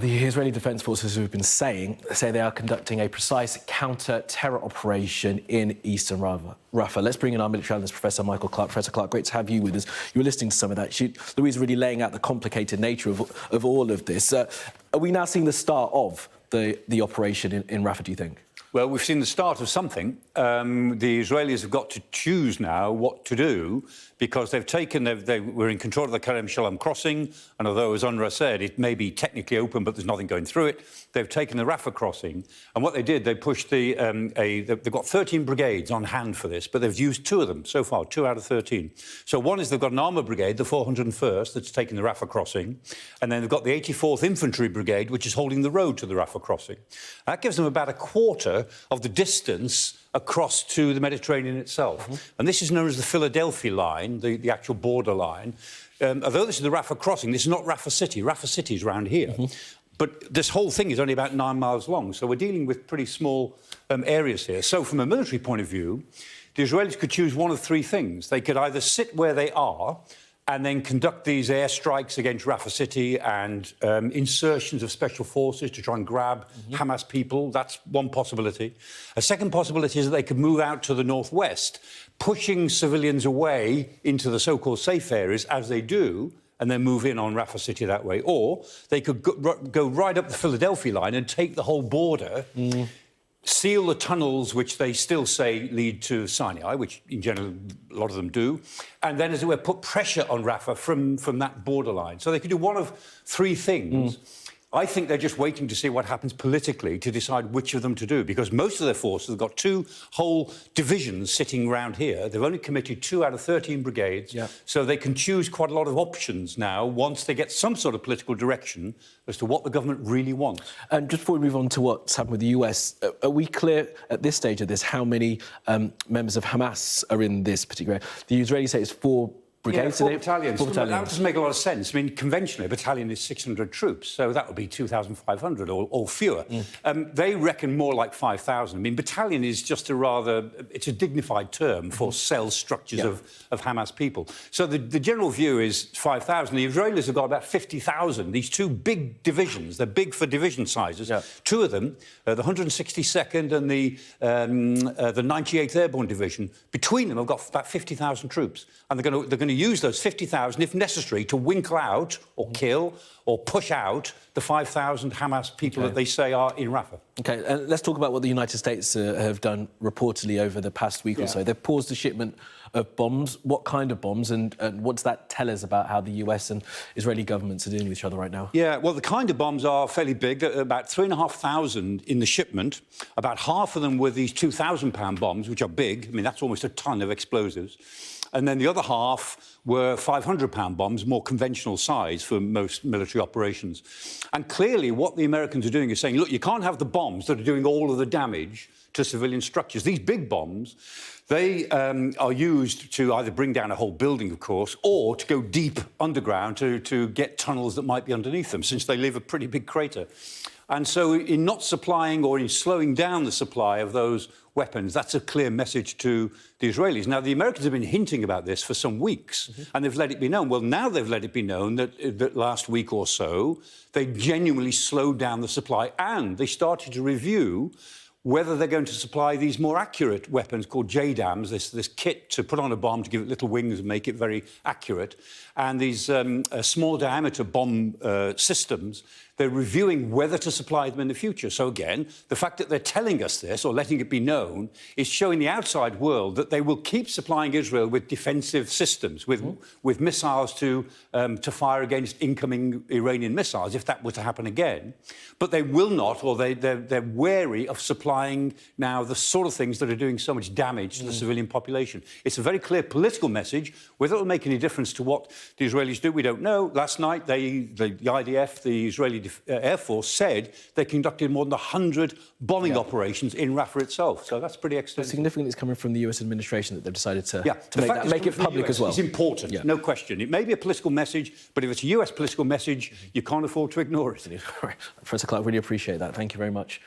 The Israeli Defense Forces who have been say they are conducting a precise counter-terror operation in eastern Rafah. Let's bring in our military analyst, Professor Michael Clarke. Professor Clarke, great to have you with us. You were listening to some of that. Louise really laying out the complicated nature of all of this. Are we now seeing the start of the operation in Rafah, do you think? Well, we've seen the start of something. The Israelis have got to choose now what to do because they were in control of the Kerem Shalom crossing, and although, as UNRWA said, it may be technically open, but there's nothing going through it, they've taken the Rafah crossing. And what they did, they pushed they've got 13 brigades on hand for this, but they've used 2 of them so far, 2 out of 13. So one is they've got an armour brigade, the 401st, that's taken the Rafah crossing, and then they've got the 84th Infantry Brigade, which is holding the road to the Rafah crossing. That gives them about a quarter of the distance across to the Mediterranean itself. And this is known as the Philadelphia line, the actual border line. Although this is the Rafah crossing, this is not Rafah City. Rafah City is around here. But this whole thing is only about 9 miles long, so we're dealing with pretty small areas here. So from a military point of view, the Israelis could choose one of 3 things. They could either sit where they are and then conduct these airstrikes against Rafah City and insertions of special forces to try and grab Hamas people. That's one possibility. A second possibility is that they could move out to the northwest, pushing civilians away into the so-called safe areas, as they do, and then move in on Rafah City that way. Or they could go right up the Philadelphia line and take the whole border, seal the tunnels, which they still say lead to Sinai, which in general a lot of them do, and then, as it were, put pressure on Rafah from that borderline. So they could do one of 3 things. I think they're just waiting to see what happens politically to decide which of them to do, because most of their forces have got 2 whole divisions sitting around here. They've only committed 2 out of 13 brigades, so they can choose quite a lot of options now once they get some sort of political direction as to what the government really wants. And just before we move on to what's happened with the US, are we clear at this stage of this how many members of Hamas are in this particular area? The Israelis say it's 4 brigades, 4 battalions. 4 battalions. That doesn't make a lot of sense. I mean, conventionally, a battalion is 600 troops, so that would be 2,500 or fewer. They reckon more like 5,000. I mean, battalion is just it's a dignified term for cell structures of Hamas people. So the general view is 5,000. The Israelis have got about 50,000. These 2 big divisions, they're big for division sizes. 2 of them, the 162nd and the 98th Airborne Division, between them have got about 50,000 troops. And they're going to use those 50,000, if necessary, to winkle out or kill or push out the 5,000 Hamas people that they say are in Rafah. OK, let's talk about what the United States have done reportedly over the past week or so. They've paused the shipment of bombs. What kind of bombs, and what does that tell us about how the US and Israeli governments are dealing with each other right now? Yeah, well, the kind of bombs are fairly big. About 3,500 in the shipment. About half of them were these 2,000-pound bombs, which are big. I mean, that's almost a ton of explosives. And then the other half were 500-pound bombs, more conventional size for most military operations. And clearly what the Americans are doing is saying, look, you can't have the bombs that are doing all of the damage to civilian structures. These big bombs, they are used to either bring down a whole building, of course, or to go deep underground to get tunnels that might be underneath them, since they leave a pretty big crater. And so in not supplying or in slowing down the supply of those weapons, that's a clear message to the Israelis. Now, the Americans have been hinting about this for some weeks, and they've let it be known. Well, now they've let it be known that last week or so, they genuinely slowed down the supply, and they started to review whether they're going to supply these more accurate weapons called JDAMs, this kit to put on a bomb to give it little wings and make it very accurate, and these small diameter bomb systems. They're reviewing whether to supply them in the future. So again, the fact that they're telling us this, or letting it be known, is showing the outside world that they will keep supplying Israel with defensive systems, with missiles to fire against incoming Iranian missiles, if that were to happen again. But they will not, or they're wary of supplying now the sort of things that are doing so much damage to the civilian population. It's a very clear political message. Whether it will make any difference to what the Israelis do, we don't know. Last night, the IDF, the Israeli Air Force, said they conducted more than 100 bombing operations in Rafah itself. So that's pretty extensive. Significantly, it's coming from the US administration that they've decided to make it public as well. It's important, no question. It may be a political message, but if it's a US political message, you can't afford to ignore it. Professor Clarke, really appreciate that. Thank you very much.